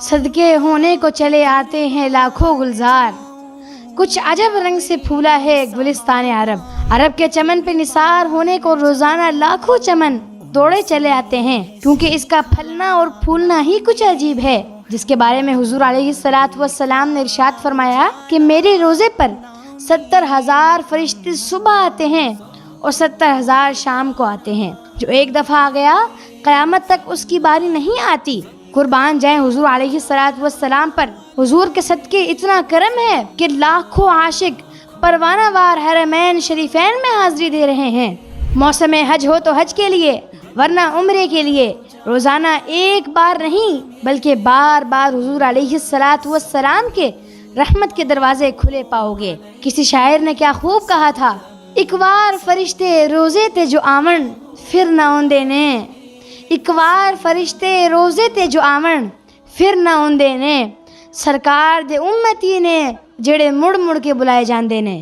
صدقے ہونے کو چلے آتے ہیں لاکھوں گلزار، کچھ عجب رنگ سے پھولا ہے گلستان عرب۔ عرب کے چمن پہ نثار ہونے کو روزانہ لاکھوں چمن دوڑے چلے آتے ہیں، کیونکہ اس کا پھلنا اور پھولنا ہی کچھ عجیب ہے، جس کے بارے میں حضور علیہ السلام نے ارشاد فرمایا کہ میرے روزے پر 70,000 فرشتے صبح آتے ہیں اور 70,000 شام کو آتے ہیں۔ جو ایک دفعہ آ گیا قیامت تک اس کی باری نہیں آتی۔ قربان جائیں حضور علیہ السلام پر، حضور کے صدقے اتنا کرم ہے کہ لاکھوں عاشق پروانہ وار حرمین شریفین میں حاضری دے رہے ہیں۔ موسم حج ہو تو حج کے لیے، ورنہ عمرے کے لیے روزانہ ایک بار نہیں بلکہ بار بار حضور علیہ السلام کے رحمت کے دروازے کھلے پاؤ گے۔ کسی شاعر نے کیا خوب کہا تھا، اکوار فرشتے روزے تے جو آون پھر نہ اوندے نے، اکوار فرشتے روزے تے جو آون پھر نہ اوندے نے، سرکار دے امتی نے جڑے مڑ مڑ کے بلائے جاندے نے۔